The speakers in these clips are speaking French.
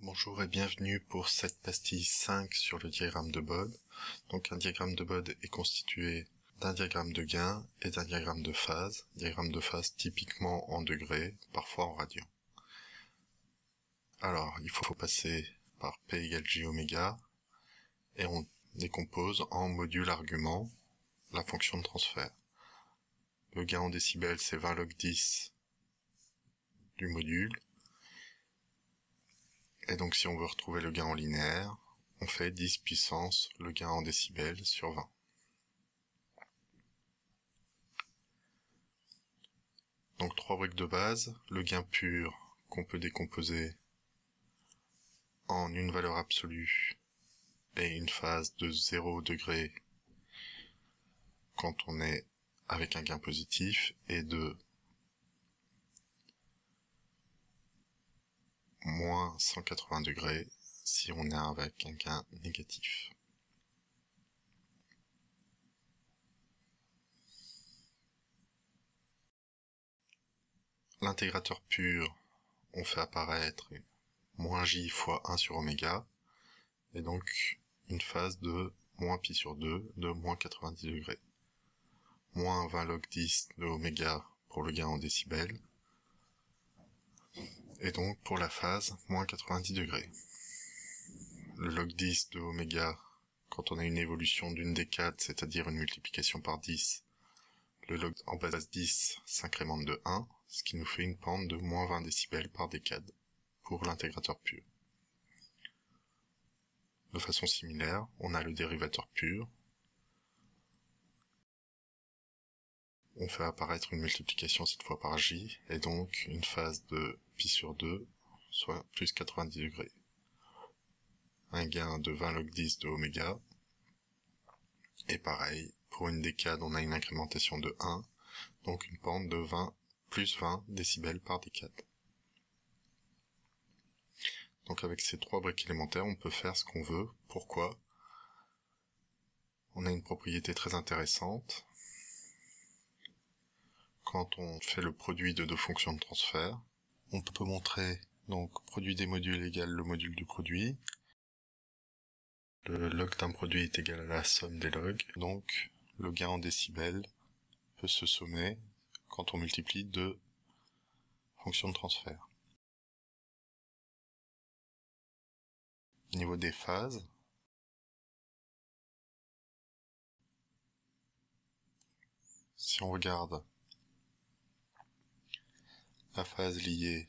Bonjour et bienvenue pour cette pastille 5 sur le diagramme de Bode. Donc un diagramme de Bode est constitué d'un diagramme de gain et d'un diagramme de phase. Diagramme de phase typiquement en degrés, parfois en radians. Alors il faut passer par P égale J oméga et on décompose en module argument la fonction de transfert. Le gain en décibels c'est 20 log 10 du module. Et donc si on veut retrouver le gain en linéaire, on fait 10 puissance le gain en décibels sur 20. Donc 3 briques de base, le gain pur qu'on peut décomposer en une valeur absolue et une phase de 0 degré quand on est avec un gain positif et de moins 180 degrés si on est avec un gain négatif. L'intégrateur pur, on fait apparaître moins j fois 1 sur oméga, et donc une phase de moins pi sur 2 de moins 90 degrés. Moins 20 log 10 de oméga pour le gain en décibels, et donc pour la phase, moins 90 degrés. Le log 10 de oméga, quand on a une évolution d'une décade, c'est-à-dire une multiplication par 10, le log en base 10 s'incrémente de 1, ce qui nous fait une pente de moins 20 décibels par décade pour l'intégrateur pur. De façon similaire, on a le dérivateur pur. On fait apparaître une multiplication cette fois par j, et donc une phase de pi sur 2, soit plus 90 degrés. Un gain de 20 log 10 de oméga, et pareil, pour une décade on a une incrémentation de 1, donc une pente de 20, plus 20 décibels par décade. Donc avec ces 3 briques élémentaires, on peut faire ce qu'on veut. Pourquoi ? On a une propriété très intéressante. Quand on fait le produit de deux fonctions de transfert, on peut montrer donc produit des modules égale le module du produit. Le log d'un produit est égal à la somme des logs, donc le gain en décibels peut se sommer quand on multiplie deux fonctions de transfert. Au niveau des phases, si on regarde la phase liée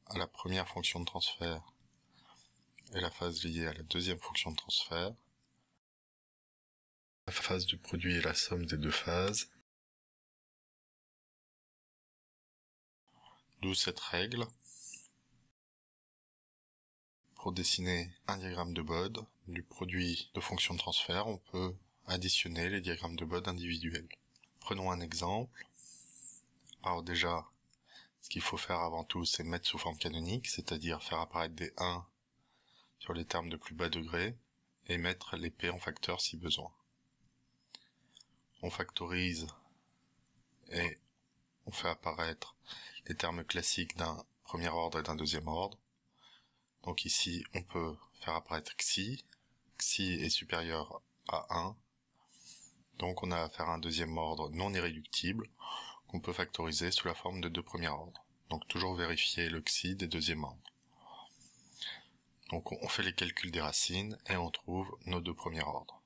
à la première fonction de transfert et la phase liée à la deuxième fonction de transfert, la phase du produit est la somme des deux phases, d'où cette règle. Pour dessiner un diagramme de Bode du produit de fonctions de transfert, on peut additionner les diagrammes de Bode individuels. Prenons un exemple. Alors déjà, ce qu'il faut faire avant tout, c'est mettre sous forme canonique, c'est-à-dire faire apparaître des 1 sur les termes de plus bas degré, et mettre les p en facteur si besoin. On factorise et on fait apparaître les termes classiques d'un premier ordre et d'un deuxième ordre. Donc ici, on peut faire apparaître xi. Xi est supérieur à 1. Donc on a affaire à un deuxième ordre non irréductible qu'on peut factoriser sous la forme de deux premiers ordres. Donc toujours vérifier le xi des deuxièmes ordres. Donc on fait les calculs des racines et on trouve nos deux premiers ordres.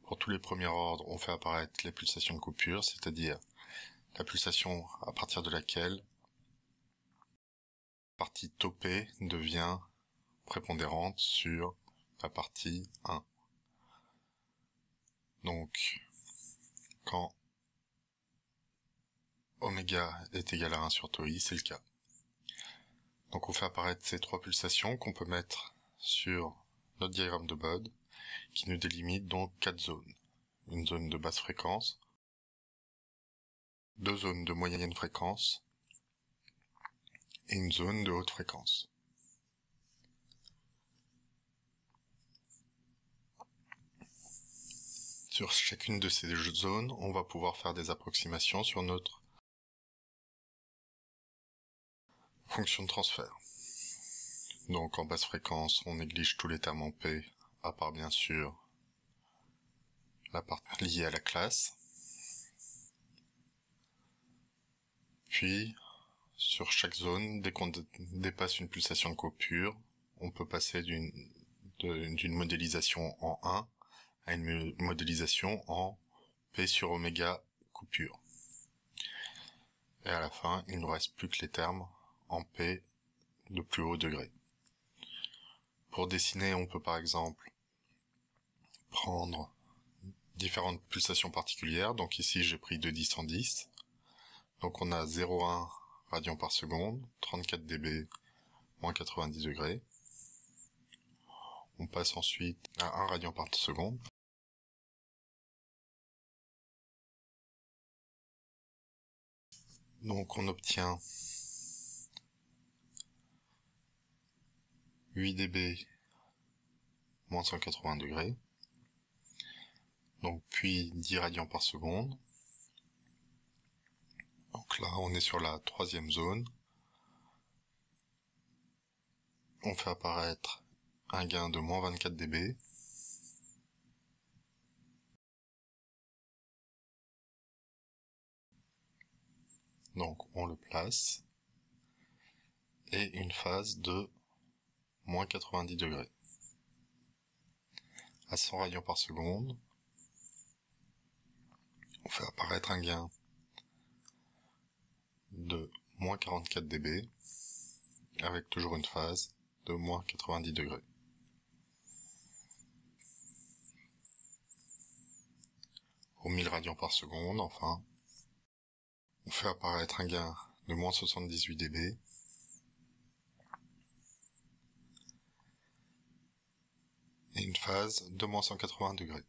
Pour tous les premiers ordres, on fait apparaître les pulsations de coupure, c'est-à-dire la pulsation à partir de laquelle la partie topée devient prépondérante sur la partie 1. Donc, quand oméga est égal à 1 sur tau i, c'est le cas. Donc on fait apparaître ces trois pulsations qu'on peut mettre sur notre diagramme de Bode, qui nous délimite donc 4 zones. Une zone de basse fréquence, 2 zones de moyenne fréquence, et une zone de haute fréquence. Sur chacune de ces zones, on va pouvoir faire des approximations sur notre fonction de transfert. Donc en basse fréquence, on néglige tous les termes en P, à part bien sûr la partie liée à la classe. Puis, sur chaque zone, dès qu'on dépasse une pulsation de coupure, on peut passer d'une modélisation en 1 à une modélisation en P sur oméga coupure. Et à la fin, il ne nous reste plus que les termes en P de plus haut degré. Pour dessiner, on peut par exemple prendre différentes pulsations particulières. Donc ici, j'ai pris de 10 en 10. Donc on a 0,1 radians par seconde, 34 dB, moins 90 degrés. On passe ensuite à 1 radian par seconde. Donc on obtient 8 dB, moins 180 degrés. Donc puis 10 radians par seconde. Donc là on est sur la troisième zone. On fait apparaître un gain de moins 24 dB. Donc on le place. Et une phase de moins 90 degrés. À 100 radians par seconde, on fait apparaître un gain de moins 44 dB, avec toujours une phase de moins 90 degrés. Au 1000 radians par seconde, enfin, on fait apparaître un gain de moins 78 dB, et une phase de moins 180 degrés.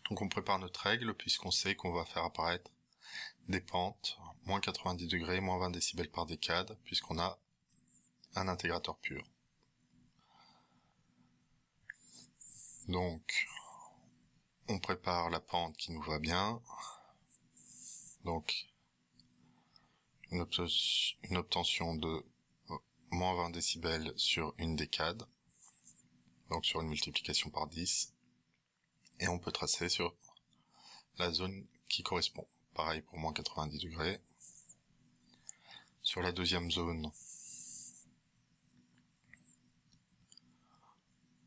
Donc on prépare notre règle puisqu'on sait qu'on va faire apparaître des pentes, moins 90 degrés, moins 20 décibels par décade, puisqu'on a un intégrateur pur. Donc, on prépare la pente qui nous va bien. Donc, une obtention de moins 20 décibels sur une décade. Donc sur une multiplication par 10. Et on peut tracer sur la zone qui correspond. Pareil pour moins 90 degrés. Sur la deuxième zone,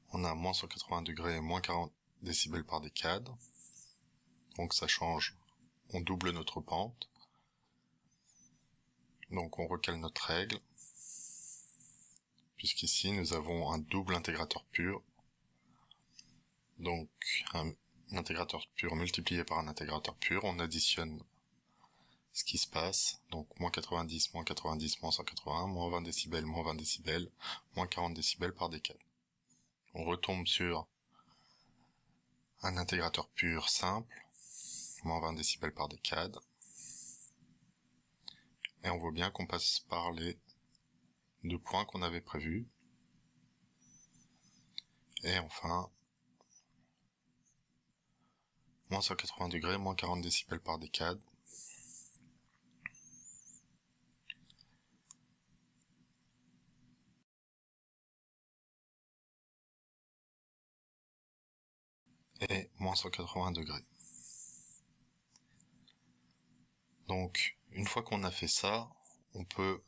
on a moins 180 degrés et moins 40 décibels par décade. Donc ça change, on double notre pente. Donc on recale notre règle, puisqu'ici nous avons un double intégrateur pur. Donc un intégrateur pur multiplié par un intégrateur pur, on additionne ce qui se passe, donc moins 90, moins 90, moins 180, moins 20 décibels, moins 20 décibels, moins 40 décibels par décade. On retombe sur un intégrateur pur simple, moins 20 décibels par décade, et on voit bien qu'on passe par les deux points qu'on avait prévus. Et enfin, moins 180 degrés, moins 40 décibels par décade. Et moins 180 degrés. Donc, une fois qu'on a fait ça, on peut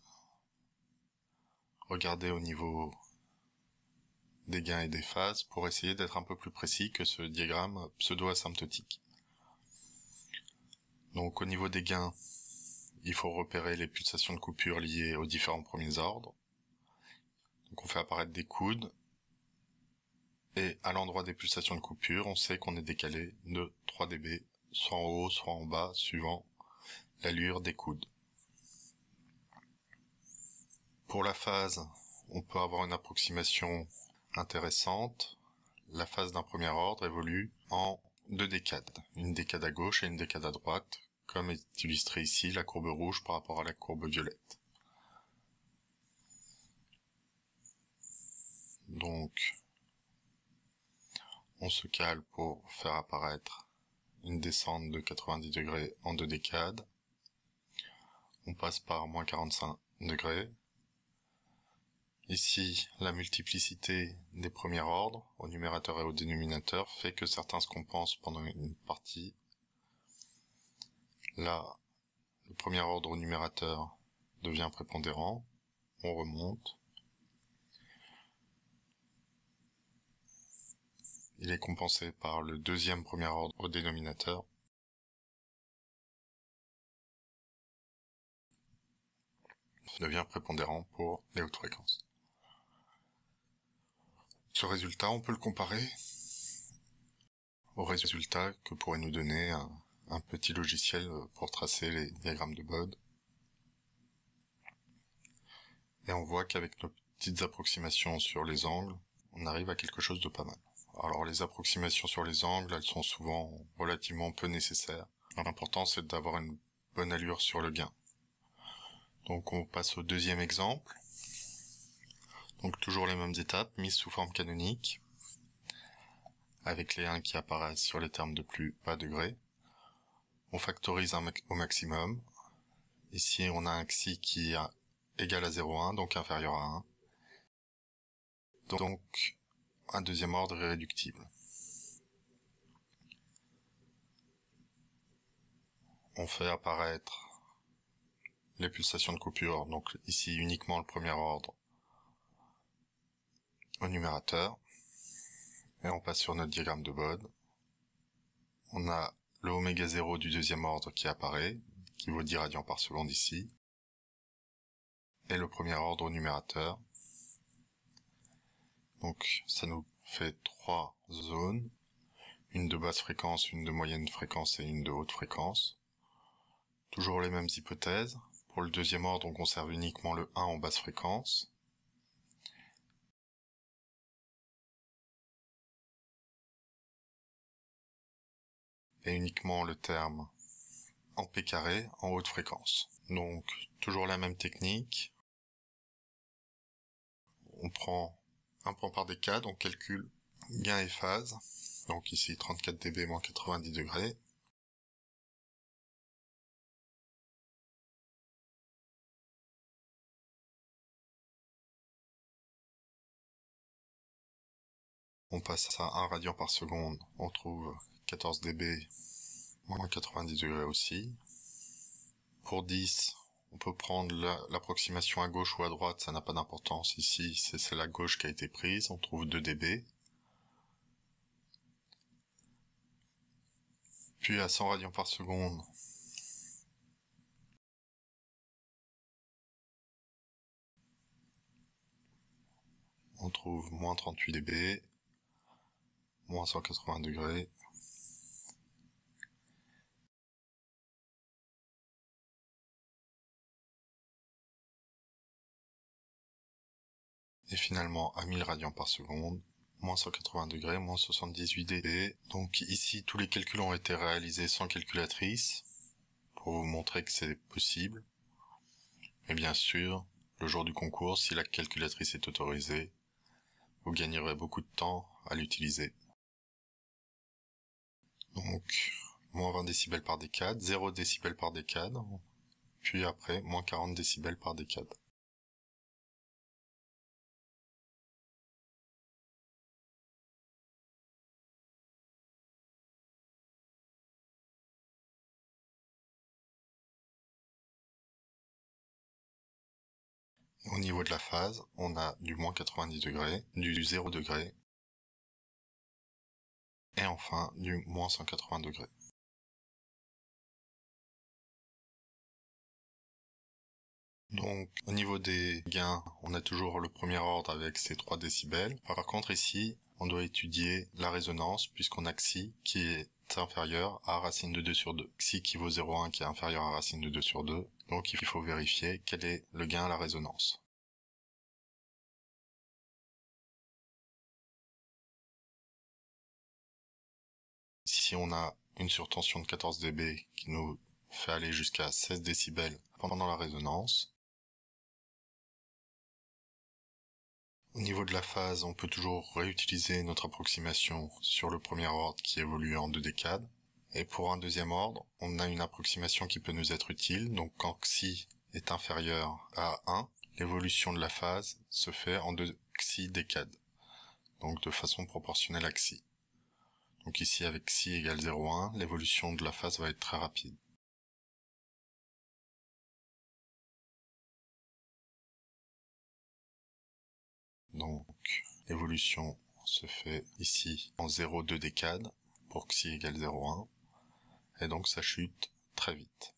regarder au niveau des gains et des phases pour essayer d'être un peu plus précis que ce diagramme pseudo-asymptotique. Donc au niveau des gains, il faut repérer les pulsations de coupure liées aux différents premiers ordres. Donc on fait apparaître des coudes, et à l'endroit des pulsations de coupure, on sait qu'on est décalé de 3 dB, soit en haut, soit en bas, suivant l'allure des coudes. Pour la phase, on peut avoir une approximation intéressante. La phase d'un premier ordre évolue en 2 décades, une décade à gauche et une décade à droite, comme est illustré ici la courbe rouge par rapport à la courbe violette. Donc, on se cale pour faire apparaître une descente de 90 degrés en 2 décades. On passe par moins 45 degrés. Ici, la multiplicité des premiers ordres, au numérateur et au dénominateur, fait que certains se compensent pendant une partie. Là, le premier ordre au numérateur devient prépondérant, on remonte. Il est compensé par le deuxième premier ordre au dénominateur. Devient prépondérant pour les hautes fréquences. Ce résultat, on peut le comparer au résultat que pourrait nous donner un petit logiciel pour tracer les diagrammes de Bode. Et on voit qu'avec nos petites approximations sur les angles, on arrive à quelque chose de pas mal. Alors les approximations sur les angles, elles sont souvent relativement peu nécessaires. L'important, c'est d'avoir une bonne allure sur le gain. Donc on passe au deuxième exemple. Donc toujours les mêmes étapes, mise sous forme canonique, avec les 1 qui apparaissent sur les termes de plus bas degré. On factorise au maximum. Ici on a un xi qui est égal à 0,1, donc inférieur à 1. Donc un deuxième ordre irréductible. On fait apparaître les pulsations de coupure, donc ici uniquement le premier ordre au numérateur. Et on passe sur notre diagramme de Bode. On a le oméga 0 du deuxième ordre qui apparaît, qui vaut 10 radians par seconde ici. Et le premier ordre au numérateur. Donc ça nous fait 3 zones, une de basse fréquence, une de moyenne fréquence et une de haute fréquence. Toujours les mêmes hypothèses. Pour le deuxième ordre, on conserve uniquement le 1 en basse fréquence. Et uniquement le terme en P carré en haute fréquence. Donc toujours la même technique. On prend un point par décade, on calcule gain et phase. Donc ici 34 dB moins 90 degrés. On passe à 1 radian par seconde, on trouve 14 dB moins 90 degrés aussi. Pour 10, on peut prendre l'approximation à gauche ou à droite, ça n'a pas d'importance. Ici, c'est celle à gauche qui a été prise, on trouve 2 dB. Puis à 100 radians par seconde, on trouve moins 38 dB, moins 180 degrés. Et finalement, à 1000 radians par seconde, moins 180 degrés, moins 78 dB. Donc ici, tous les calculs ont été réalisés sans calculatrice, pour vous montrer que c'est possible. Et bien sûr, le jour du concours, si la calculatrice est autorisée, vous gagnerez beaucoup de temps à l'utiliser. Donc, moins 20 décibels par décade, 0 décibels par décade, puis après, moins 40 décibels par décade. Au niveau de la phase, on a du moins 90 degrés, du 0 degré, et enfin du moins 180 degrés. Donc, au niveau des gains, on a toujours le premier ordre avec ses 3 décibels. Par contre, ici, on doit étudier la résonance, puisqu'on a xi qui est inférieur à racine de 2 sur 2. Xi qui vaut 0,1 qui est inférieur à racine de 2 sur 2. Donc, il faut vérifier quel est le gain à la résonance. Si on a une surtension de 14 dB qui nous fait aller jusqu'à 16 décibels pendant la résonance. Au niveau de la phase, on peut toujours réutiliser notre approximation sur le premier ordre qui évolue en 2 décades. Et pour un deuxième ordre, on a une approximation qui peut nous être utile. Donc quand xi est inférieur à 1, l'évolution de la phase se fait en 2 xi décades, donc de façon proportionnelle à xi. Donc ici avec xi égale 0,1, l'évolution de la phase va être très rapide. Donc l'évolution se fait ici en 0,2 décades pour xi égale 0,1, et donc ça chute très vite.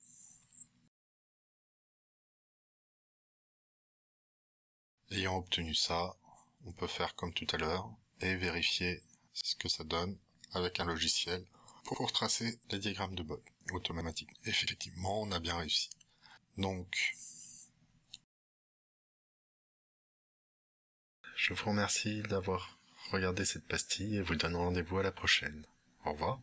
Ayant obtenu ça, on peut faire comme tout à l'heure et vérifier ce que ça donne avec un logiciel pour tracer les diagrammes de Bode automatiques. Effectivement, on a bien réussi. Donc, je vous remercie d'avoir regardé cette pastille et vous donne rendez-vous à la prochaine. Au revoir.